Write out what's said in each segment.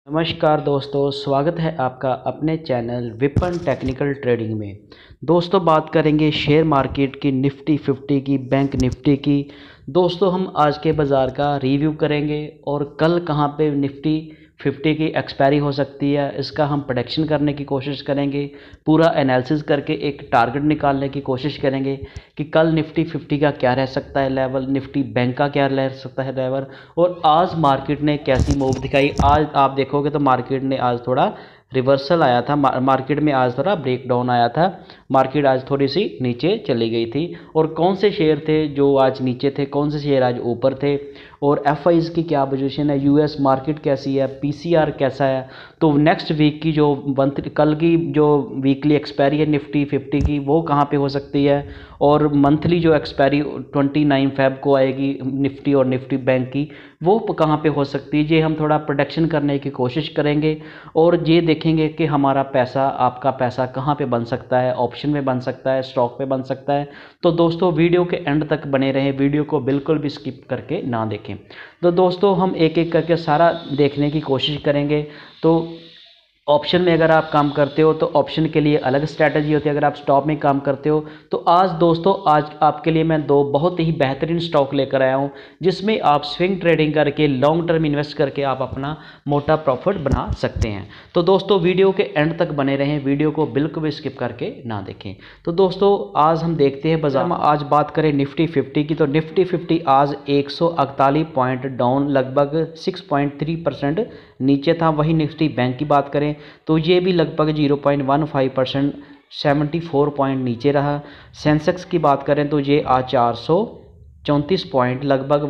नमस्कार दोस्तों, स्वागत है आपका अपने चैनल विपन टेक्निकल ट्रेडिंग में। दोस्तों बात करेंगे शेयर मार्केट की निफ्टी 50 की, बैंक निफ्टी की। दोस्तों हम आज के बाज़ार का रिव्यू करेंगे और कल कहां पे निफ्टी 50 की एक्सपायरी हो सकती है इसका हम प्रेडिक्शन करने की कोशिश करेंगे। पूरा एनालिसिस करके एक टारगेट निकालने की कोशिश करेंगे कि कल निफ्टी 50 का क्या रह सकता है लेवल, निफ्टी बैंक का क्या रह सकता है लेवल, और आज मार्केट ने कैसी मूव दिखाई। आज आप देखोगे तो मार्केट ने आज थोड़ा रिवर्सल आया था, मार्केट में आज थोड़ा ब्रेक डाउन आया था, मार्केट आज थोड़ी सी नीचे चली गई थी। और कौन से शेयर थे जो आज नीचे थे, कौन से शेयर आज ऊपर थे, और एफआईज की क्या पोजीशन है, यूएस मार्केट कैसी है, पीसीआर कैसा है। तो नेक्स्ट वीक की जो कल की जो वीकली एक्सपायरी है निफ्टी 50 की वो कहाँ पे हो सकती है, और मंथली जो एक्सपायरी 29 फेब को आएगी निफ्टी और निफ्टी बैंक की वो कहाँ पे हो सकती है, ये हम थोड़ा प्रोडक्शन करने की कोशिश करेंगे। और ये देखेंगे कि हमारा पैसा, आपका पैसा कहाँ पे बन सकता है, ऑप्शन में बन सकता है, स्टॉक पे बन सकता है। तो दोस्तों वीडियो के एंड तक बने रहें, वीडियो को बिल्कुल भी स्किप करके ना देखें। तो दोस्तों हम एक एक करके सारा देखने की कोशिश करेंगे। तो ऑप्शन में अगर आप काम करते हो तो ऑप्शन के लिए अलग स्ट्रैटेजी होती है, अगर आप स्टॉक में काम करते हो तो आज दोस्तों आज आपके लिए मैं दो बहुत ही बेहतरीन स्टॉक लेकर आया हूं जिसमें आप स्विंग ट्रेडिंग करके लॉन्ग टर्म इन्वेस्ट करके आप अपना मोटा प्रॉफिट बना सकते हैं। तो दोस्तों वीडियो के एंड तक बने रहें, वीडियो को बिल्कुल भी स्किप करके ना देखें। तो दोस्तों आज हम देखते हैं बाजार में, आज बात करें निफ्टी 50 की तो निफ्टी 50 आज 148 पॉइंट डाउन, लगभग 6.3% नीचे था। वही निफ्टी बैंक की बात करें तो ये भी लगभग 0.15% 74 पॉइंट नीचे रहा। सेंसेक्स की बात करें तो ये आज 434 पॉइंट, लगभग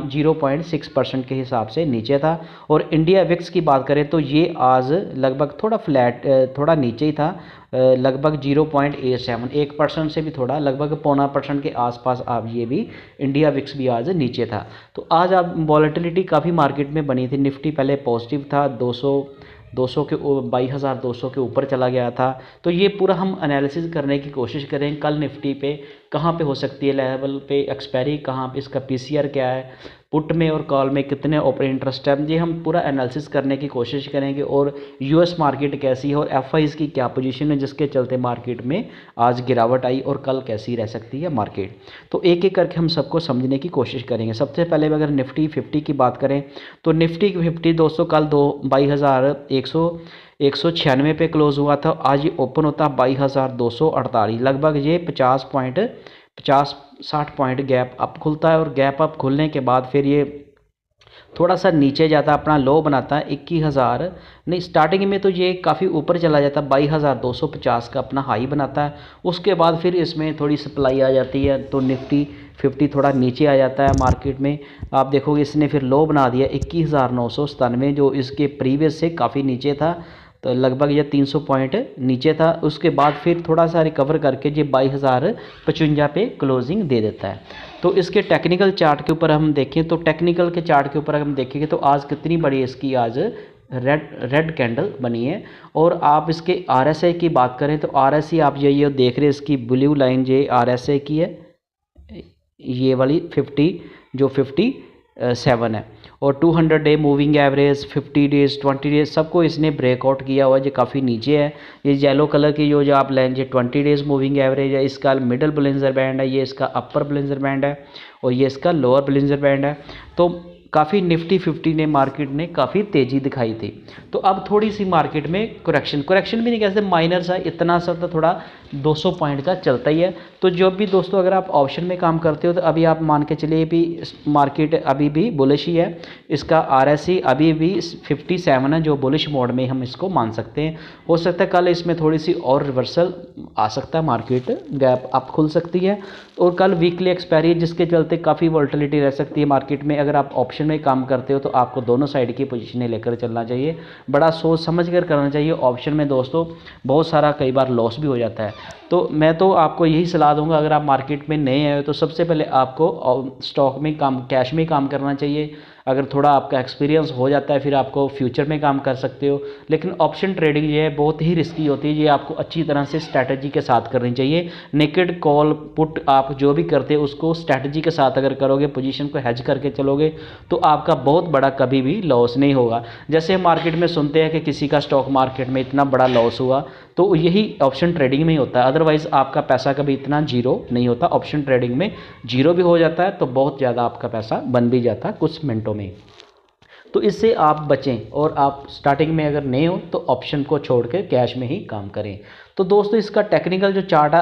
0.6% के हिसाब से नीचे था। और इंडिया विक्स की बात करें तो ये आज लगभग थोड़ा फ्लैट, थोड़ा नीचे ही था, लगभग 0.87, 1% से भी थोड़ा, लगभग 0.25% के आसपास आप ये भी इंडिया विक्स भी आज नीचे था। तो आज आप वॉलेटिलिटी काफ़ी मार्केट में बनी थी। निफ्टी पहले पॉजिटिव था, 200 के 22,200 के ऊपर चला गया था। तो ये पूरा हम एनालिसिस करने की कोशिश करें कल निफ्टी पे कहाँ पे हो सकती है लेवल पे एक्सपायरी, कहाँ पे इसका पीसीआर क्या है, पुट में और कॉल में कितने ओपन इंटरेस्ट है, ये हम पूरा एनालिसिस करने की कोशिश करेंगे। और यूएस मार्केट कैसी है और एफआईज की क्या पोजीशन है जिसके चलते मार्केट में आज गिरावट आई, और कल कैसी रह सकती है मार्केट। तो एक एक करके हम सबको समझने की कोशिश करेंगे। सबसे पहले अगर निफ्टी 50 की बात करें तो निफ्टी 50 दोस्तों कल 22,196 पे क्लोज हुआ था। आज ये ओपन होता 22,248, लगभग ये 50-60 पॉइंट गैप अप खुलता है। और गैप अप खुलने के बाद फिर ये थोड़ा सा नीचे जाता है, अपना लो बनाता है 21,000 नहीं, स्टार्टिंग में तो ये काफ़ी ऊपर चला जाता है, 22,250 का अपना हाई बनाता है। उसके बाद फिर इसमें थोड़ी सप्लाई आ जाती है तो निफ्टी 50 थोड़ा नीचे आ जाता है मार्केट में। आप देखोगे इसने फिर लो बना दिया 21,997, जो इसके प्रीवियस से काफ़ी नीचे था, तो लगभग ये 300 पॉइंट नीचे था। उसके बाद फिर थोड़ा सा रिकवर करके ये 22,055 पे क्लोजिंग दे देता है। तो इसके टेक्निकल चार्ट के ऊपर हम देखें तो टेक्निकल के चार्ट के ऊपर हम देखेंगे तो आज कितनी बड़ी इसकी आज रेड कैंडल बनी है। और आप इसके आरएसआई की बात करें तो आरएसआई आप ये देख रहे हैं, इसकी ब्लू लाइन ये आरएसआई की है, ये वाली 50 जो 57 है। और 200 day moving average, 50 days, 20 days सबको इसने ब्रेकआउट किया हुआ है, जो काफ़ी नीचे है। ये येलो कलर की जो आप लाइन ये 20 डेज मूविंग एवरेज है, इसका मिडल बुलिंजर बैंड है, ये इसका अपर बुलिंजर बैंड है, और ये इसका लोअर बुलिंजर बैंड है। तो काफ़ी निफ्टी 50 ने मार्केट ने काफ़ी तेज़ी दिखाई थी। तो अब थोड़ी सी मार्केट में करेक्शन भी नहीं कह सकते, माइनर सा इतना सा तो थोड़ा 200 पॉइंट का चलता ही है। तो जो भी दोस्तों अगर आप ऑप्शन में काम करते हो तो अभी आप मान के चलिए भी मार्केट अभी भी बुलिश ही है, इसका आरएसआई अभी भी 57 है, जो बुलिश मोड में हम इसको मान सकते हैं। हो सकता है कल इसमें थोड़ी सी और रिवर्सल आ सकता है, मार्केट गैप अप खुल सकती है। और कल वीकली एक्सपायरी है जिसके चलते काफ़ी वोलेटिलिटी रह सकती है मार्केट में। अगर आप ऑप्शन में काम करते हो तो आपको दोनों साइड की पोजीशनें लेकर चलना चाहिए, बड़ा सोच समझ कर करना चाहिए। ऑप्शन में दोस्तों बहुत सारा कई बार लॉस भी हो जाता है। तो मैं तो आपको यही सलाह दूंगा, अगर आप मार्केट में नए आए हो तो सबसे पहले आपको स्टॉक में काम, कैश में काम करना चाहिए। अगर थोड़ा आपका एक्सपीरियंस हो जाता है फिर आपको फ्यूचर में काम कर सकते हो। लेकिन ऑप्शन ट्रेडिंग ये है बहुत ही रिस्की होती है, ये आपको अच्छी तरह से स्ट्रैटेजी के साथ करनी चाहिए। नेकेड कॉल पुट आप जो भी करते हो उसको स्ट्रैटेजी के साथ अगर करोगे, पोजीशन को हेज करके चलोगे तो आपका बहुत बड़ा कभी भी लॉस नहीं होगा। जैसे मार्केट में सुनते हैं कि किसी का स्टॉक मार्केट में इतना बड़ा लॉस हुआ, तो यही ऑप्शन ट्रेडिंग में ही होता है। अदरवाइज़ आपका पैसा कभी इतना जीरो नहीं होता। ऑप्शन ट्रेडिंग में जीरो भी हो जाता है तो बहुत ज़्यादा आपका पैसा बन भी जाता है कुछ मिनटों में। तो इससे आप बचें और आप स्टार्टिंग में अगर नए हो तो ऑप्शन को छोड़ के कैश में ही काम करें। तो दोस्तों इसका टेक्निकल जो चार्ट है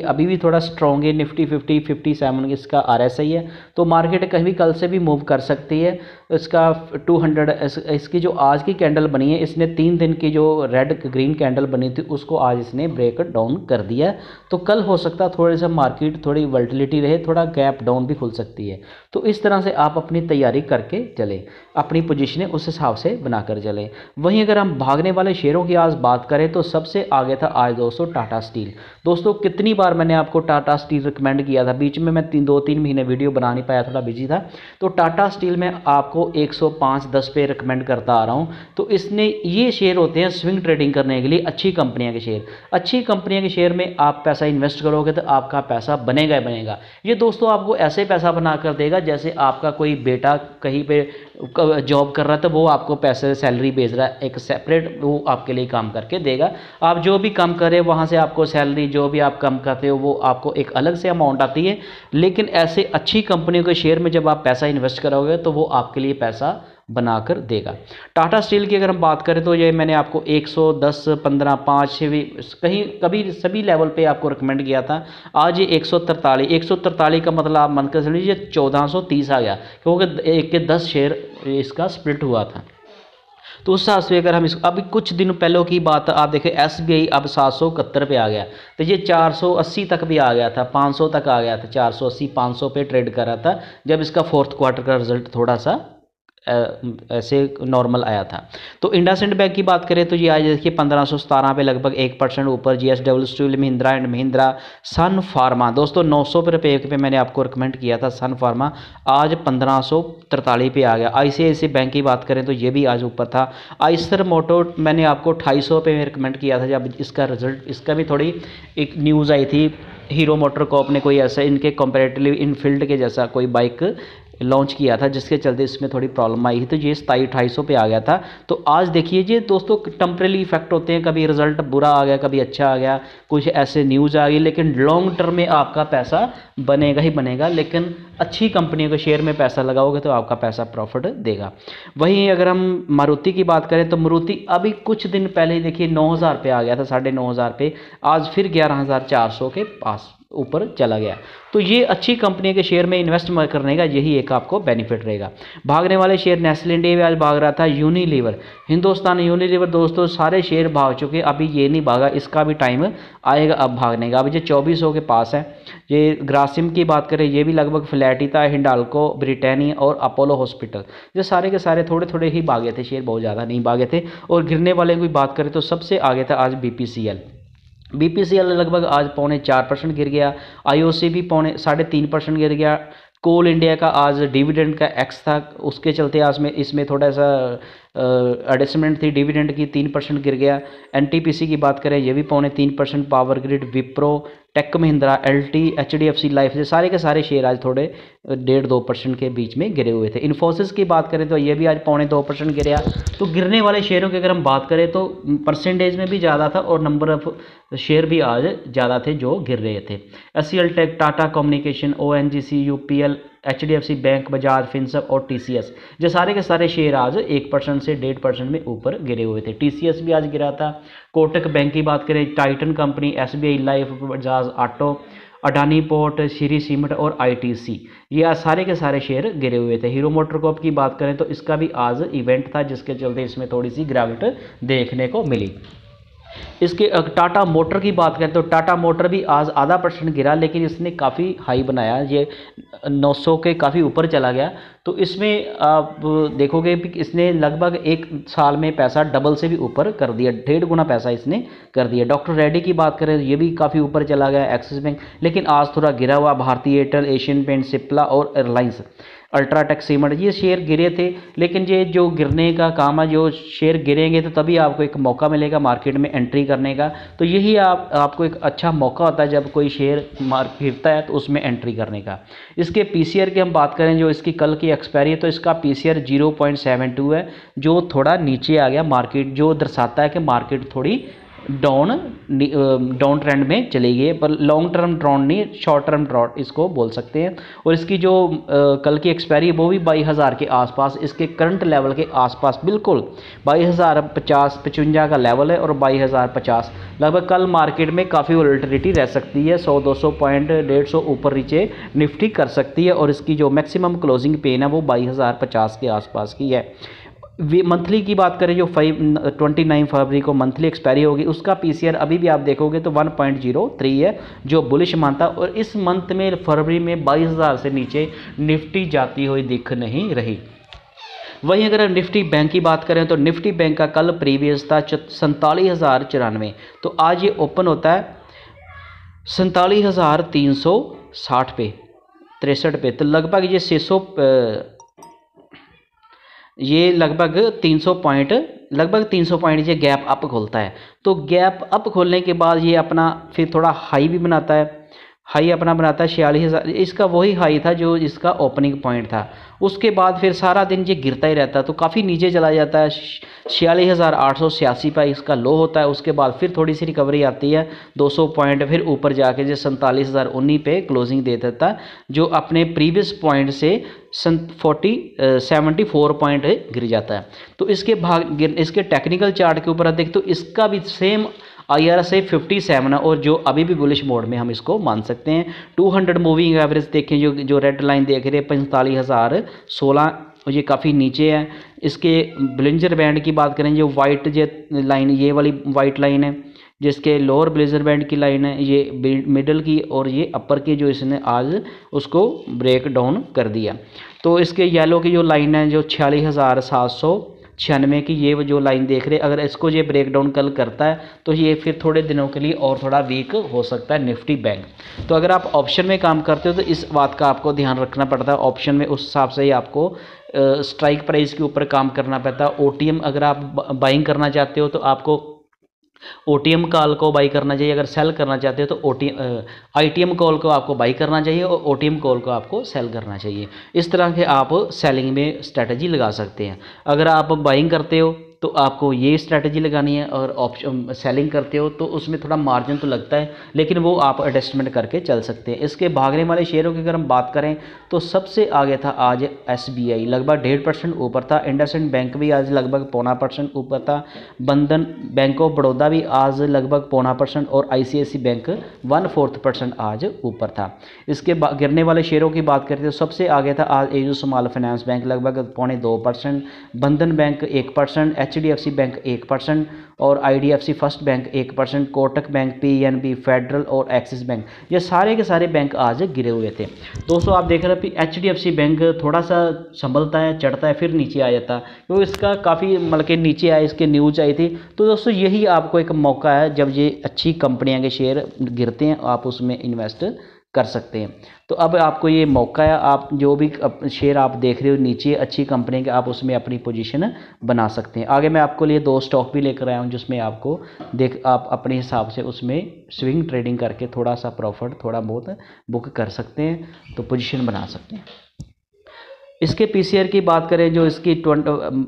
अभी भी थोड़ा स्ट्रॉन्ग है। निफ्टी 50 57 इसका RSI है, तो मार्केट कहीं भी कल से भी मूव कर सकती है। इसका 200 इसकी जो आज की कैंडल बनी है, इसने 3 दिन की जो रेड ग्रीन कैंडल बनी थी उसको आज इसने ब्रेक डाउन कर दिया। तो कल हो सकता है थोड़ा सा मार्केट थोड़ी वोलेटिलिटी रहे, थोड़ा गैप डाउन भी खुल सकती है। तो इस तरह से आप अपनी तैयारी करके चलें, अपनी पोजीशनें उस हिसाब से बनाकर चलें। वहीं अगर हम भागने वाले शेयरों की आज बात करें तो सबसे आगे था आज दोस्तों टाटा स्टील। दोस्तों कितनी बार मैंने आपको टाटा स्टील रिकमेंड किया था, बीच में मैं 2-3 महीने वीडियो बना नहीं पाया, थोड़ा बिजी था। तो टाटा स्टील में आपको 105-10 पे रिकमेंड करता आ रहा हूँ। तो इसने ये शेयर होते हैं स्विंग ट्रेडिंग करने के लिए अच्छी कंपनियों के शेयर। अच्छी कंपनियों के शेयर में आप पैसा इन्वेस्ट करोगे तो आपका पैसा बनेगा ही बनेगा। ये दोस्तों आपको ऐसे पैसा बना कर देगा जैसे आपका कोई बेटा कहीं पे जॉब कर रहा है तो वो आपको पैसे सैलरी भेज रहा है, एक सेपरेट वो आपके लिए काम करके देगा। आप जो भी काम करें वहाँ से आपको सैलरी, जो भी आप काम करते हो वो आपको एक अलग से अमाउंट आती है। लेकिन ऐसे अच्छी कंपनियों के शेयर में जब आप पैसा इन्वेस्ट करोगे तो वो आपके लिए पैसा बनाकर देगा। टाटा स्टील की अगर हम बात करें तो ये मैंने आपको 110, 15, 5 भी कहीं कभी सभी लेवल पे आपको रिकमेंड किया था। आज ये 143 का मतलब आप मान कर चलिए 1430 आ गया, क्योंकि एक के 10 शेयर इसका स्प्लिट हुआ था। तो उस हिसाब से अगर हम इस अभी कुछ दिन पहले की बात आप देखें, SBI अब 771 पे आ गया, तो ये 480 तक भी आ गया था, 500 तक आ गया था, 480 500 पे ट्रेड कर रहा था जब इसका 4th क्वार्टर का रिजल्ट थोड़ा सा ऐसे नॉर्मल आया था। तो इंडसइंड बैंक की बात करें तो ये आज देखिए 1517 पे लगभग 1% ऊपर। JSW steel, Mahindra and Mahindra, Sun Pharma दोस्तों 900 रुपये पे मैंने आपको रिकमेंड किया था सन फार्मा, आज 1543 पे आ गया। ICICI बैंक की बात करें तो ये भी आज ऊपर था। आइसर मोटो मैंने आपको 250 पे रिकमेंड किया था जब इसका रिजल्ट, इसका भी थोड़ी एक न्यूज़ आई थी, हीरो मोटर कॉर्प ने कोई ऐसा इनके कंपैरेटिवली इनफील्ड के जैसा कोई बाइक लॉन्च किया था जिसके चलते इसमें थोड़ी प्रॉब्लम आई थी, तो ये 2700-2800 पे आ गया था। तो आज देखिए ये दोस्तों टेम्परेरी इफेक्ट होते हैं, कभी रिजल्ट बुरा आ गया, कभी अच्छा आ गया, कुछ ऐसे न्यूज़ आ गई, लेकिन लॉन्ग टर्म में आपका पैसा बनेगा ही बनेगा। लेकिन अच्छी कंपनियों के शेयर में पैसा लगाओगे तो आपका पैसा प्रॉफिट देगा। वहीं अगर हम मारुति की बात करें तो मारुति अभी कुछ दिन पहले ही देखिए 9000 पे आ गया था, 9500 पे, आज फिर 11400 के पास ऊपर चला गया। तो ये अच्छी कंपनी के शेयर में इन्वेस्ट करने का यही एक आपको बेनिफिट रहेगा। भागने वाले शेयर नेस्ले इंडिया भी आज भाग रहा था, यूनिलीवर, हिंदुस्तान यूनिलीवर दोस्तों सारे शेयर भाग चुके, अभी ये नहीं भागा, इसका भी टाइम आएगा अब भागने का। अभी ये 2400 के पास है। ये ग्रासिम की बात करें ये भी लगभग फ्लैट ही था। हिंडाल्को, ब्रिटानिया और अपोलो हॉस्पिटल ये सारे के सारे थोड़े थोड़े ही भागे थे, शेयर बहुत ज़्यादा नहीं भागे थे। और गिरने वाले की बात करें तो सबसे आगे था आज BPCL लगभग आज 4.25% गिर गया। IOC भी 3.5% गिर गया। कोल इंडिया का आज डिविडेंड का एक्स था, उसके चलते आज में इसमें थोड़ा सा एडजस्टमेंट थी डिविडेंड की, 3% गिर गया। NTPC की बात करें ये भी 3.25%। Power Grid, Wipro, Tech Mahindra, LT, HDFC Life, ये सारे के सारे शेयर आज थोड़े 1.5-2% के बीच में गिरे हुए थे। इन्फोसिस की बात करें तो ये भी आज 2.25% गिरा। तो गिरने वाले शेयरों की अगर हम बात करें तो परसेंटेज में भी ज़्यादा था और नंबर ऑफ शेयर भी आज ज़्यादा थे जो गिर रहे थे। SCL Tech, Tata Communication, ONGC, UPL, HDFC Bank, Bajaj Finserv और TCS, ये सारे के सारे शेयर आज 1% से 1.5% में ऊपर गिरे हुए थे। TCS भी आज गिरा था। कोटक बैंक की बात करें, Titan company, SBI life, Bajaj auto, Adani port, Shri cement और ITC, ये आज सारे के सारे शेयर गिरे हुए थे। हीरो मोटर कॉर्प की बात करें तो इसका भी आज इवेंट था जिसके चलते इसमें थोड़ी सी गिरावट देखने को मिली। इसके टाटा मोटर की बात करें तो टाटा मोटर भी आज 0.5% गिरा, लेकिन इसने काफ़ी हाई बनाया, ये 900 के काफ़ी ऊपर चला गया। तो इसमें आप देखोगे कि इसने लगभग एक साल में पैसा डबल से भी ऊपर कर दिया, 1.5 गुना पैसा इसने कर दिया। डॉक्टर रेड्डी की बात करें ये भी काफ़ी ऊपर चला गया, एक्सिस बैंक, लेकिन आज थोड़ा गिरा हुआ। भारतीय एयरटेल, एशियन पेंट, सिप्ला और एयरलाइंस, अल्ट्राटेक सीमेंट, ये शेयर गिरे थे। लेकिन ये जो गिरने का काम है, जो शेयर गिरेंगे तो तभी आपको एक मौका मिलेगा मार्केट में एंट्री करने का। तो यही आपको एक अच्छा मौका होता है जब कोई शेयर गिरता है तो उसमें एंट्री करने का। इसके पीसीआर की हम बात करें, जो इसकी कल की एक्सपायरी है, तो इसका पीसीआर 0.72 है, जो थोड़ा नीचे आ गया मार्केट, जो दर्शाता है कि मार्केट थोड़ी डाउन ट्रेंड में चली गई, पर लॉन्ग टर्म ड्रॉन नहीं, शॉर्ट टर्म ड्रॉन इसको बोल सकते हैं। और इसकी जो कल की एक्सपायरी है वो भी 22,000 के आसपास, इसके करंट लेवल के आसपास, बिल्कुल 22,050-55 का लेवल है और 22,050 लगभग। कल मार्केट में काफ़ी वोलेटिलिटी रह सकती है, 100-200 पॉइंट 150 ऊपर नीचे निफ्टी कर सकती है। और इसकी जो मैक्सिमम क्लोजिंग पेन है वो 22,050 के आसपास की है। मंथली की बात करें, जो 29 फरवरी को मंथली एक्सपायरी होगी, उसका पीसीआर अभी भी आप देखोगे तो 1.03 है, जो बुलिश मानता। और इस मंथ में फरवरी में 22,000 से नीचे निफ्टी जाती हुई दिख नहीं रही। वहीं अगर निफ्टी बैंक की बात करें तो निफ्टी बैंक का कल प्रीवियस था 47,094, तो आज ये ओपन होता है 47,360 पे, 63 पे, तो लगभग ये 600 ये लगभग 300 पॉइंट, लगभग 300 पॉइंट ये गैप अप खोलता है। तो गैप अप खोलने के बाद ये अपना फिर थोड़ा हाई भी बनाता है, हाई अपना बनाता है 46,000, इसका वही हाई था जो इसका ओपनिंग पॉइंट था। उसके बाद फिर सारा दिन ये गिरता ही रहता है, तो काफ़ी नीचे चला जाता है, 46,886 पर इसका लो होता है। उसके बाद फिर थोड़ी सी रिकवरी आती है, 200 पॉइंट, फिर ऊपर जाके जो 47,019 पे क्लोजिंग दे देता है, जो अपने प्रीवियस पॉइंट से 74 पॉइंट गिर जाता है। तो इसके टेक्निकल चार्ट के ऊपर देख तो इसका भी सेम IRSA 57 है, और जो अभी भी बुलिश मोड में हम इसको मान सकते हैं। 200 मूविंग एवरेज देखें, जो रेड लाइन देख रहे हैं 45,016, ये काफ़ी नीचे है। इसके ब्लिंजर बैंड की बात करें, जो वाइट लाइन, ये वाली वाइट लाइन है, जिसके लोअर ब्लेजर बैंड की लाइन है, ये मिडल की और ये अपर की, जो इसने आज उसको ब्रेक डाउन कर दिया। तो इसके येलो की जो लाइन है, जो 46,796 की, ये जो लाइन देख रहे हैं, अगर इसको ये ब्रेक डाउन कल करता है तो ये फिर थोड़े दिनों के लिए और थोड़ा वीक हो सकता है निफ्टी बैंक। तो अगर आप ऑप्शन में काम करते हो तो इस बात का आपको ध्यान रखना पड़ता है, ऑप्शन में उस हिसाब से ही आपको स्ट्राइक प्राइस के ऊपर काम करना पड़ता है। OTM अगर आप बाइंग करना चाहते हो तो आपको OTM कॉल को बाई करना चाहिए, अगर सेल करना चाहते हो तो ITM कॉल को आपको बाई करना चाहिए और OTM कॉल को आपको सेल करना चाहिए। इस तरह के आप सेलिंग में स्ट्रेटजी लगा सकते हैं। अगर आप बाइंग करते हो तो आपको ये स्ट्रेटजी लगानी है, और ऑप्शन सेलिंग करते हो तो उसमें थोड़ा मार्जिन तो लगता है, लेकिन वो आप एडजस्टमेंट करके चल सकते हैं। इसके भागने वाले शेयरों की अगर हम बात करें तो सबसे आगे था आज SBI, लगभग 1.5% ऊपर था। इंडसइंड बैंक भी आज लगभग 0.25% ऊपर था। बंधन बैंक ऑफ बड़ौदा भी आज लगभग 0.25%, और ICICI बैंक 1/4% आज ऊपर था। इसके गिरने वाले शेयरों की बात करते हैं तो सबसे आगे था आज एजू स्मॉल फाइनेंस बैंक, लगभग 0.2%, बंधन बैंक 1%, HDFC बैंक 1%, और IDFC first bank 1%, Kotak bank, PNB, federal और एक्सिस बैंक, ये सारे के सारे बैंक आज गिरे हुए थे। दोस्तों आप देख रहे हैं HDFC बैंक थोड़ा सा संभलता है, चढ़ता है, फिर नीचे आ जाता है, क्योंकि इसका काफ़ी मतलब के नीचे आए, इसके न्यूज आई थी। तो दोस्तों यही आपको एक मौका है, जब ये अच्छी कंपनियां के शेयर गिरते हैं आप उसमें इन्वेस्ट कर सकते हैं। तो अब आपको ये मौका है, आप जो भी शेयर आप देख रहे हो नीचे अच्छी कंपनी के, आप उसमें अपनी पोजीशन बना सकते हैं। आगे मैं आपको लिए 2 स्टॉक भी लेकर आया हूँ, जिसमें आपको आप अपने हिसाब से उसमें स्विंग ट्रेडिंग करके थोड़ा सा प्रॉफिट थोड़ा बहुत बुक कर सकते हैं, तो पोजीशन बना सकते हैं। इसके पीसीआर की बात करें, जो इसकी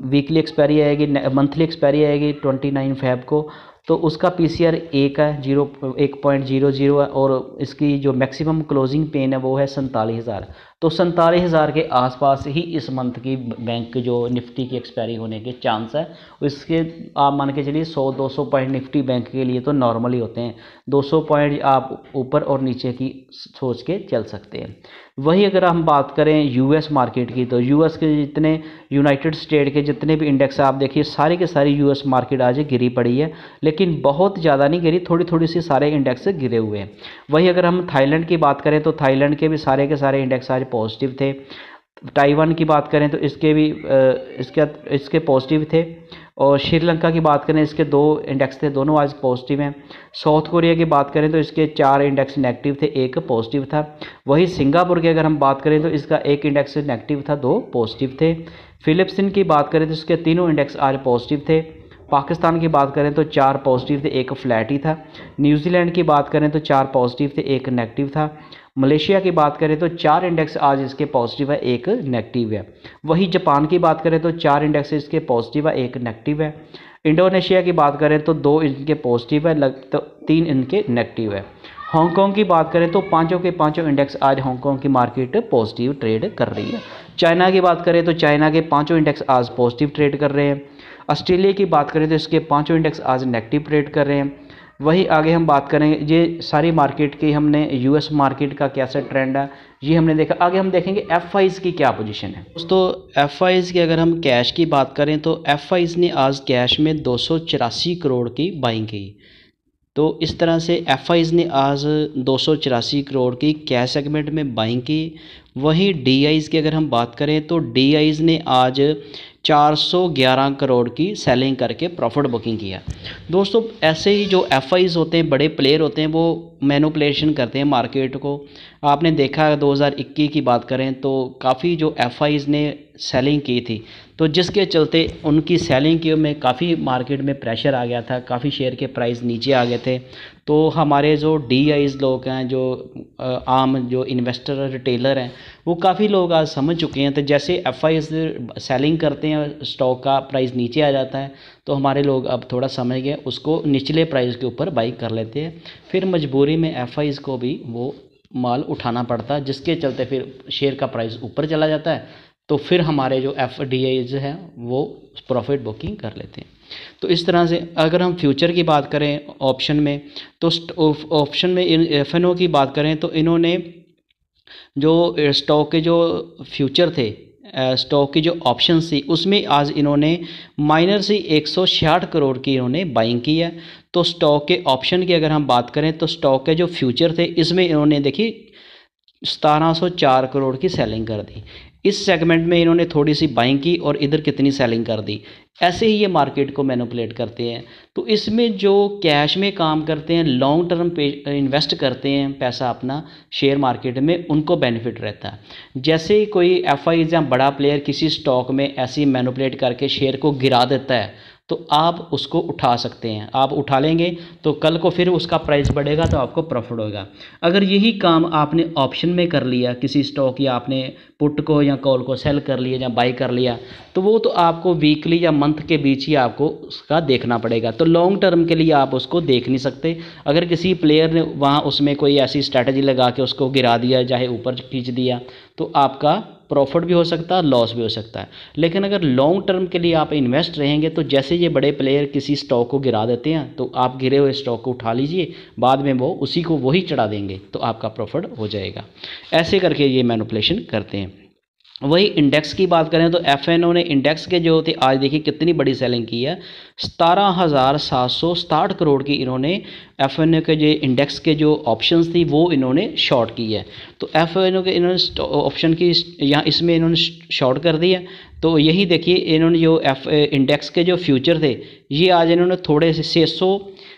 वीकली एक्सपायरी आएगी, मंथली एक्सपायरी आएगी 29 फेब को, तो उसका पीसीआर 1 है, 1.00 है, और इसकी जो मैक्सिमम क्लोजिंग पेन है वो है 47,000। तो 47,000 के आसपास ही इस मंथ की बैंक जो निफ्टी की एक्सपायरी होने के चांस है। इसके आप मान के चलिए 100-200 पॉइंट निफ्टी बैंक के लिए तो नॉर्मली होते हैं, 200 पॉइंट आप ऊपर और नीचे की सोच के चल सकते हैं। वही अगर हम बात करें यूएस मार्केट की, तो यूएस के जितने यूनाइटेड स्टेट के जितने भी इंडेक्स आप देखिए, सारी के सारी यूएस मार्केट आज गिरी पड़ी है, लेकिन बहुत ज़्यादा नहीं गिरी, थोड़ी थोड़ी सी सारे इंडेक्स गिरे हुए हैं। वही अगर हम थाईलैंड की बात करें तो थाईलैंड के भी सारे इंडेक्स आज पॉजिटिव थे। ताइवान की बात करें तो इसके भी इसके पॉजिटिव थे। और श्रीलंका की बात करें, इसके 2 इंडेक्स थे, दोनों आज पॉजिटिव हैं। साउथ कोरिया की बात करें तो इसके 4 इंडेक्स नेगेटिव थे, 1 पॉजिटिव था। वही सिंगापुर की अगर हम बात करें तो इसका 1 इंडेक्स नेगेटिव था, 2 पॉजिटिव थे। फिलिप्स की बात करें तो इसके तीनों इंडेक्स आज पॉजिटिव थे। पाकिस्तान की बात करें तो 4 पॉजिटिव थे, 1 फ्लैट ही था। न्यूजीलैंड की बात करें तो 4 पॉजिटिव थे, 1 नेगेटिव था। मलेशिया की बात करें तो 4 इंडेक्स आज इसके पॉजिटिव है, 1 नेगेटिव है। वही जापान की बात करें तो 4 इंडेक्स इसके पॉजिटिव है, 1 नेगेटिव है। इंडोनेशिया की बात करें तो 2 इनके पॉजिटिव है, तो 3 इनके नेगेटिव है। हांगकांग की बात करें तो पांचों के पांचों इंडेक्स आज हांगकांग की मार्केट पॉजिटिव ट्रेड कर रही है। चाइना की बात करें तो चाइना के पांचों इंडेक्स आज पॉजिटिव ट्रेड कर रहे हैं। ऑस्ट्रेलिया की बात करें तो इसके पांचों इंडेक्स आज नेगेटिव ट्रेड कर रहे हैं। वही आगे हम बात करेंगे, ये सारी मार्केट की हमने यूएस मार्केट का कैसा ट्रेंड है ये हमने देखा। आगे हम देखेंगे एफआईज की क्या पोजीशन है। दोस्तों एफआईज की अगर हम कैश की बात करें तो एफआईज ने आज कैश में 284 करोड़ की बाइंग की। तो इस तरह से एफआईज ने आज 284 करोड़ की कैश सेगमेंट में बाइंग की। वहीं डीआईज की अगर हम बात करें तो डीआईज ने आज 411 करोड़ की सेलिंग करके प्रॉफिट बुकिंग किया। दोस्तों ऐसे ही जो एफआईज होते हैं, बड़े प्लेयर होते हैं, वो मैनिपुलेशन करते हैं मार्केट को। आपने देखा 2021 की बात करें तो काफ़ी जो एफआईज ने सेलिंग की थी, तो जिसके चलते उनकी सेलिंग की में काफ़ी मार्केट में प्रेशर आ गया था, काफ़ी शेयर के प्राइस नीचे आ गए थे। तो हमारे जो डीआईज लोग हैं, जो आम जो इन्वेस्टर रिटेलर हैं, वो काफ़ी लोग आज समझ चुके हैं। तो जैसे एफआईज सेलिंग करते हैं, स्टॉक का प्राइस नीचे आ जाता है, तो हमारे लोग अब थोड़ा समझ गए, उसको निचले प्राइस के ऊपर बाई कर लेते हैं। फिर मजबूरी में एफआईज को भी वो माल उठाना पड़ता है, जिसके चलते फिर शेयर का प्राइस ऊपर चला जाता है। तो फिर हमारे जो एफडीआईज हैं वो प्रॉफिट बुकिंग कर लेते हैं। तो इस तरह से अगर हम फ्यूचर की बात करें ऑप्शन में, तो ऑप्शन में एफएनओ की बात करें तो इन्होंने जो स्टॉक के जो फ्यूचर थे, स्टॉक की जो ऑप्शंस थी, उसमें आज इन्होंने माइनर से 166 करोड़ की इन्होंने बाइंग की है। तो स्टॉक के ऑप्शन की अगर हम बात करें तो स्टॉक के जो फ्यूचर थे, इसमें इन्होंने देखिए 1704 करोड़ की सेलिंग कर दी। इस सेगमेंट में इन्होंने थोड़ी सी बाइंग की और इधर कितनी सेलिंग कर दी। ऐसे ही ये मार्केट को मैनिपुलेट करते हैं। तो इसमें जो कैश में काम करते हैं, लॉन्ग टर्म पे इन्वेस्ट करते हैं पैसा अपना शेयर मार्केट में, उनको बेनिफिट रहता है। जैसे ही कोई एफआईज या बड़ा प्लेयर किसी स्टॉक में ऐसी मैनिपुलेट करके शेयर को गिरा देता है, तो आप उसको उठा सकते हैं। आप उठा लेंगे तो कल को फिर उसका प्राइस बढ़ेगा तो आपको प्रॉफिट होगा। अगर यही काम आपने ऑप्शन में कर लिया, किसी स्टॉक या आपने पुट को या कॉल को सेल कर लिया या बाई कर लिया, तो वो तो आपको वीकली या मंथ के बीच ही आपको उसका देखना पड़ेगा। तो लॉन्ग टर्म के लिए आप उसको देख नहीं सकते। अगर किसी प्लेयर ने वहाँ उसमें कोई ऐसी स्ट्रैटेजी लगा के उसको गिरा दिया, चाहे ऊपर खींच दिया, तो आपका प्रॉफिट भी हो सकता है, लॉस भी हो सकता है। लेकिन अगर लॉन्ग टर्म के लिए आप इन्वेस्ट रहेंगे, तो जैसे ये बड़े प्लेयर किसी स्टॉक को गिरा देते हैं, तो आप गिरे हुए स्टॉक को उठा लीजिए, बाद में वो उसी को वही चढ़ा देंगे, तो आपका प्रॉफिट हो जाएगा। ऐसे करके ये मैनिपुलेशन करते हैं। वही इंडेक्स की बात करें तो एफएनओ ने इंडेक्स के जो थे, आज देखिए कितनी बड़ी सेलिंग की है, 17,767 करोड़ की इन्होंने एफएनओ के जो इंडेक्स के जो ऑप्शंस थी वो इन्होंने शॉर्ट की है। तो एफएनओ के इन्होंने ऑप्शन की यहाँ इसमें इन्होंने शॉर्ट कर दी है। तो यही देखिए इन्होंने जो इंडेक्स के जो फ्यूचर थे, ये आज इन्होंने थोड़े से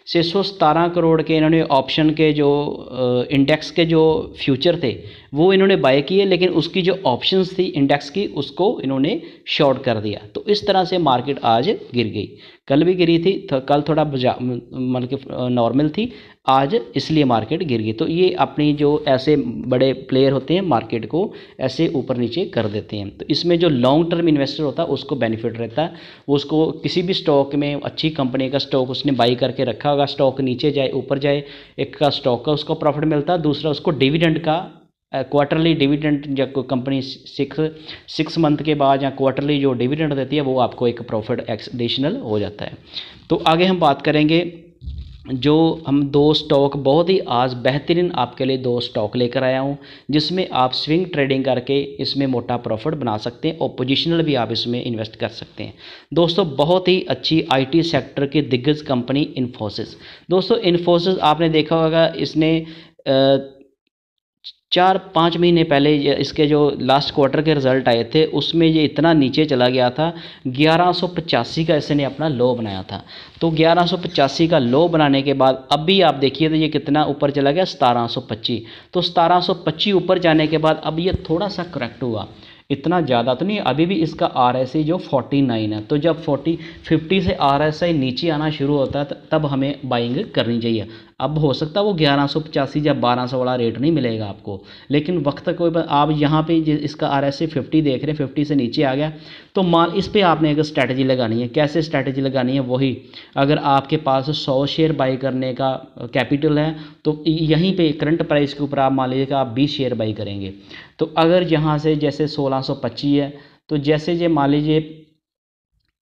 617 करोड़ के इन्होंने ऑप्शन के जो इंडेक्स के जो फ्यूचर थे वो इन्होंने बाय किए, लेकिन उसकी जो ऑप्शंस थी इंडेक्स की, उसको इन्होंने शॉर्ट कर दिया। तो इस तरह से मार्केट आज गिर गई। कल भी गिरी थी, कल थोड़ा मतलब कि नॉर्मल थी, आज इसलिए मार्केट गिर गई। तो ये अपनी जो ऐसे बड़े प्लेयर होते हैं मार्केट को ऐसे ऊपर नीचे कर देते हैं। तो इसमें जो लॉन्ग टर्म इन्वेस्टर होता है उसको बेनिफिट रहता है। उसको किसी भी स्टॉक में अच्छी कंपनी का स्टॉक उसने बाई करके रखा होगा, स्टॉक नीचे जाए ऊपर जाए, एक का स्टॉक का उसको प्रॉफिट मिलता है, दूसरा उसको डिविडेंड का क्वार्टरली डिविडेंड, जब कोई कंपनी 6 मंथ के बाद या क्वार्टरली जो डिविडेंड देती है वो आपको एक प्रॉफिट एडिशनल हो जाता है। तो आगे हम बात करेंगे, जो हम 2 स्टॉक बहुत ही आज बेहतरीन आपके लिए 2 स्टॉक लेकर आया हूँ, जिसमें आप स्विंग ट्रेडिंग करके इसमें मोटा प्रॉफिट बना सकते हैं और पोजिशनल भी आप इसमें इन्वेस्ट कर सकते हैं। दोस्तों बहुत ही अच्छी आईटी सेक्टर की दिग्गज कंपनी इन्फोसिस। दोस्तों इन्फोसिस आपने देखा होगा, इसने 4-5 महीने पहले इसके जो लास्ट क्वार्टर के रिज़ल्ट आए थे उसमें ये इतना नीचे चला गया था, 1185 का इसने अपना लो बनाया था। तो 1185 का लो बनाने के बाद अभी आप देखिए तो ये कितना ऊपर चला गया, 1725। तो 1725 ऊपर जाने के बाद अब ये थोड़ा सा करेक्ट हुआ, इतना ज़्यादा तो नहीं, अभी भी इसका RSI जो 49 है। तो जब 50 से RSI नीचे आना शुरू होता है तब हमें बाइंग करनी चाहिए। अब हो सकता है वो 1185 या 1200 वाला रेट नहीं मिलेगा आपको, लेकिन वक्त कोई आप यहाँ पे इसका RSI 50 देख रहे हैं, 50 से नीचे आ गया तो मान इस पर आपने एक स्ट्रैटेजी लगानी है। कैसे स्ट्रैटेजी लगानी है, वही अगर आपके पास 100 शेयर बाई करने का कैपिटल है तो यहीं पे करंट प्राइस के ऊपर आप मान लीजिए कि आप 20 शेयर बाई करेंगे। तो अगर यहाँ से जैसे 1625 है तो जैसे ये मान लीजिए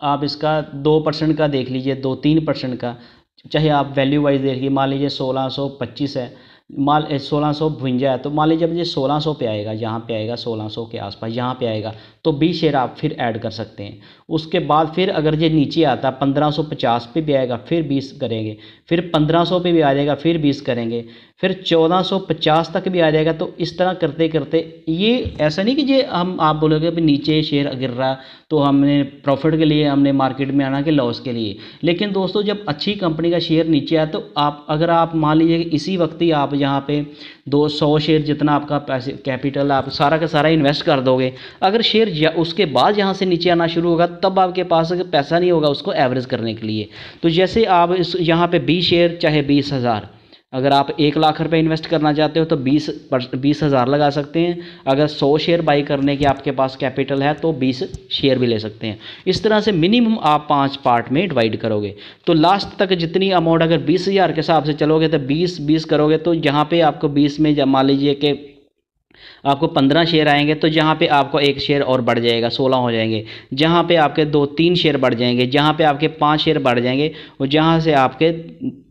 आप इसका 2% का देख लीजिए, 2-3% का, चाहे आप वैल्यू वाइज देखिए, मान लीजिए 1625 है, 1652 है, तो मान लीजिए जब ये 1600 पे आएगा, यहाँ पे आएगा 1600 के आसपास, यहाँ पे आएगा तो 20 शेयर आप फिर ऐड कर सकते हैं। उसके बाद फिर अगर ये नीचे आता 1550 पे भी आएगा फिर 20 करेंगे, फिर 1500 पे भी आ जाएगा फिर 20 करेंगे, फिर 1450 तक भी आ जाएगा। तो इस तरह करते करते ये ऐसा नहीं कि ये आप बोलोगे अभी नीचे शेयर गिर रहा तो हमने प्रॉफिट के लिए हमने मार्केट में आना कि लॉस के लिए। लेकिन दोस्तों जब अच्छी कंपनी का शेयर नीचे आया तो आप अगर आप मान लीजिए कि इसी वक्त ही आप यहाँ पे 200 शेयर जितना आपका पैसे कैपिटल आप सारा का सारा इन्वेस्ट कर दोगे, अगर शेयर उसके बाद यहाँ से नीचे आना शुरू होगा तब आपके पास पैसा नहीं होगा उसको एवरेज करने के लिए। तो जैसे आप इस यहाँ पे 20 शेयर चाहे 20,000, अगर आप 1 लाख रुपए इन्वेस्ट करना चाहते हो तो 20,000 लगा सकते हैं। अगर 100 शेयर बाई करने की आपके पास कैपिटल है तो 20 शेयर भी ले सकते हैं। इस तरह से मिनिमम आप 5 पार्ट में डिवाइड करोगे तो लास्ट तक जितनी अमाउंट, अगर 20,000 के हिसाब से चलोगे तो 20-20 करोगे तो यहाँ पे आपको 20 में मान लीजिए कि आपको 15 शेयर आएंगे तो जहाँ पे आपको 1 शेयर और बढ़ जाएगा, 16 हो जाएंगे। जहाँ पे आपके 2-3 शेयर बढ़ जाएंगे, जहाँ पे आपके 5 शेयर बढ़ जाएंगे और जहाँ से आपके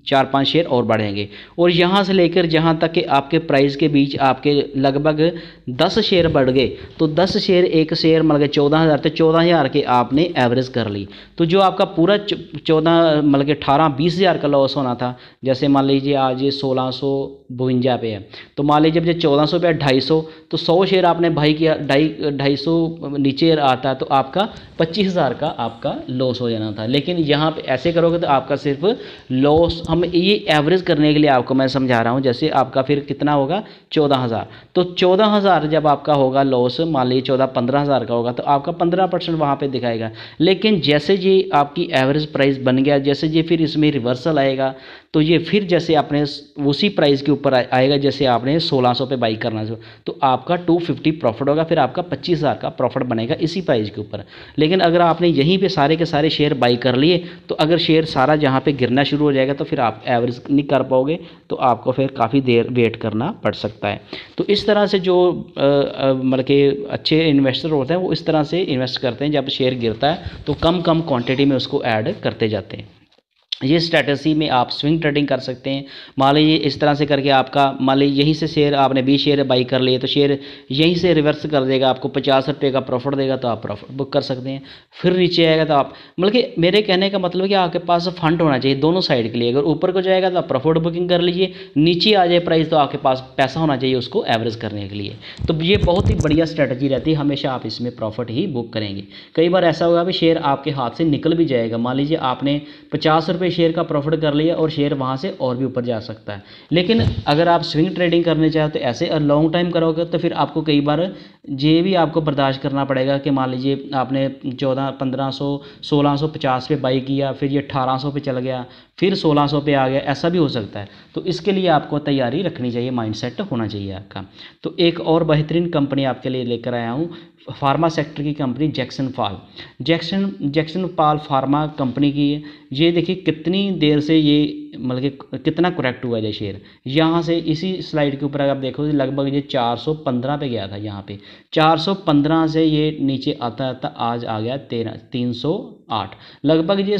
4-5 शेयर और बढ़ेंगे। और यहाँ से लेकर जहाँ तक कि आपके प्राइस के बीच आपके लगभग 10 शेयर बढ़ गए तो 10 शेयर, 1 शेयर मतलब 14,000, तो 14,000 के आपने एवरेज कर ली। तो जो आपका पूरा 14 मतलब 18-20,000 का लॉस होना था, जैसे मान लीजिए आज ये 1652 पे है तो मान लीजिए जब 1400 पे 250 तो 100 शेयर आपने भाई किया, 250 नीचे आता तो आपका 25,000 का आपका लॉस हो जाना था। लेकिन यहाँ पे ऐसे करोगे तो आपका सिर्फ लॉस, हम ये एवरेज करने के लिए आपको मैं समझा रहा हूँ, जैसे आपका फिर कितना होगा 14,000, तो 14,000 जब आपका होगा लॉस, मान लीजिए 14-15,000 का होगा तो आपका 15% वहाँ पे दिखाएगा। लेकिन जैसे ये आपकी एवरेज प्राइस बन गया, जैसे ये फिर इसमें रिवर्सल आएगा तो ये फिर जैसे आपने उसी प्राइस के ऊपर आएगा जैसे आपने 1600 पे बाई करना तो आपका 250 प्रॉफिट होगा, फिर आपका 25,000 का प्रॉफिट बनेगा इसी प्राइस के ऊपर। लेकिन अगर आपने यहीं पे सारे के सारे शेयर बाई कर लिए तो अगर शेयर सारा जहाँ पे गिरना शुरू हो जाएगा तो फिर आप एवरेज नहीं कर पाओगे, तो आपको फिर काफ़ी देर वेट करना पड़ सकता है। तो इस तरह से जो मतलब कि अच्छे इन्वेस्टर होते हैं वो इस तरह से इन्वेस्ट करते हैं, जब शेयर गिरता है तो कम कम क्वांटिटी में उसको ऐड करते जाते हैं। ये स्ट्रैटेजी में आप स्विंग ट्रेडिंग कर सकते हैं। मान लीजिए इस तरह से करके आपका मान लीजिए यहीं से शेयर आपने 20 शेयर बाई कर लिए तो शेयर यहीं से रिवर्स कर देगा, आपको 50 रुपये का प्रॉफिट देगा तो आप प्रॉफिट बुक कर सकते हैं। फिर नीचे आएगा तो आप मतलब कि मेरे कहने का मतलब है कि आपके पास फंड होना चाहिए दोनों साइड के लिए। अगर ऊपर को जाएगा तो आप प्रॉफिट बुकिंग कर लीजिए, नीचे आ जाए प्राइस तो आपके पास पैसा होना चाहिए उसको एवरेज करने के लिए। तो ये बहुत ही बढ़िया स्ट्रैटेजी रहती है, हमेशा आप इसमें प्रॉफिट ही बुक करेंगे। कई बार ऐसा होगा कि शेयर आपके हाथ से निकल भी जाएगा, मान लीजिए आपने 50 रुपये शेयर का प्रॉफिट कर लिया और शेयर वहाँ से और भी ऊपर जा सकता है। लेकिन अगर आप स्विंग ट्रेडिंग करने चाहे तो ऐसे और लॉन्ग टाइम करोगे तो फिर आपको कई बार ये भी आपको बर्दाश्त करना पड़ेगा कि मान लीजिए आपने 1500 1650 पे बाई किया, फिर ये 1800 पे चल गया, फिर 1600 पे आ गया, ऐसा भी हो सकता है। तो इसके लिए आपको तैयारी रखनी चाहिए, माइंडसेट होना चाहिए आपका। तो एक और बेहतरीन कंपनी आपके लिए लेकर आया हूँ, फार्मा सेक्टर की company Jackson Paul pharma company की है। ये देखिए कितनी देर से ये मतलब कि कितना करेक्ट हुआ है शेयर। यहाँ से इसी स्लाइड के ऊपर अगर आप देखो लगभग ये 415 पे गया था, यहाँ पे 415 से ये नीचे आता आता आज आ गया 308, लगभग ये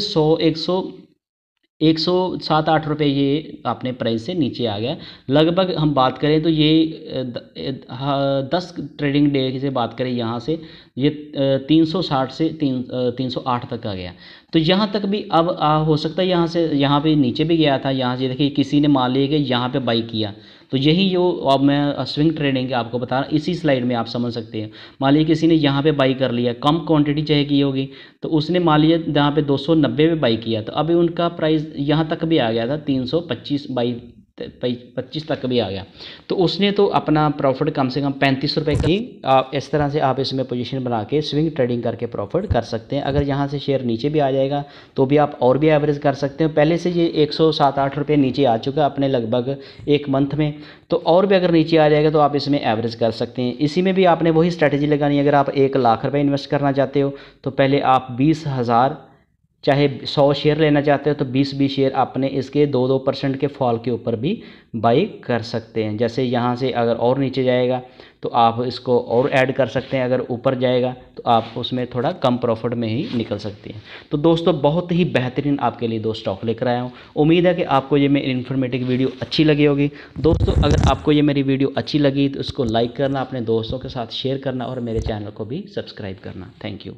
107-8 रुपये ये अपने प्राइस से नीचे आ गया। लगभग हम बात करें तो ये 10 ट्रेडिंग डे से बात करें यहाँ से ये 360 से 308 तक आ गया। तो यहाँ तक भी अब हो सकता है यहाँ से यहाँ पे नीचे भी गया था। यहाँ से देखिए किसी ने मान लिया कि यहाँ पे बाई किया तो यही जो अब मैं स्विंग ट्रेडिंग आपको बता रहा, इसी स्लाइड में आप समझ सकते हैं। मान लीजिए किसी ने यहाँ पे बाई कर लिया, कम क्वांटिटी चाहे की होगी, तो उसने मान लीजिए यहाँ पे 290 पे बाई किया, तो अभी उनका प्राइस यहाँ तक भी आ गया था 325 बाई 25 तक भी आ गया, तो उसने तो अपना प्रॉफिट कम से कम 35 रुपये की। आप इस तरह से आप इसमें पोजीशन बना के स्विंग ट्रेडिंग करके प्रॉफिट कर सकते हैं। अगर यहाँ से शेयर नीचे भी आ जाएगा तो भी आप और भी एवरेज कर सकते हैं। पहले से ये 107-8 रुपये नीचे आ चुका है अपने लगभग एक मंथ में, तो और भी अगर नीचे आ जाएगा तो आप इसमें एवरेज कर सकते हैं। इसी में भी आपने वही स्ट्रैटेजी लगानी है। अगर आप 1 लाख रुपये इन्वेस्ट करना चाहते हो तो पहले आप 20,000, चाहे 100 शेयर लेना चाहते हो तो 20-20 शेयर आपने इसके 2-2% के फॉल के ऊपर भी बाई कर सकते हैं। जैसे यहाँ से अगर और नीचे जाएगा तो आप इसको और ऐड कर सकते हैं, अगर ऊपर जाएगा तो आप उसमें थोड़ा कम प्रॉफिट में ही निकल सकते हैं। तो दोस्तों बहुत ही बेहतरीन आपके लिए 2 स्टॉक लेकर आया हूँ। उम्मीद है कि आपको ये मेरी इन्फॉर्मेटिव वीडियो अच्छी लगी होगी। दोस्तों अगर आपको ये मेरी वीडियो अच्छी लगी तो इसको लाइक करना, अपने दोस्तों के साथ शेयर करना और मेरे चैनल को भी सब्सक्राइब करना। Thank you.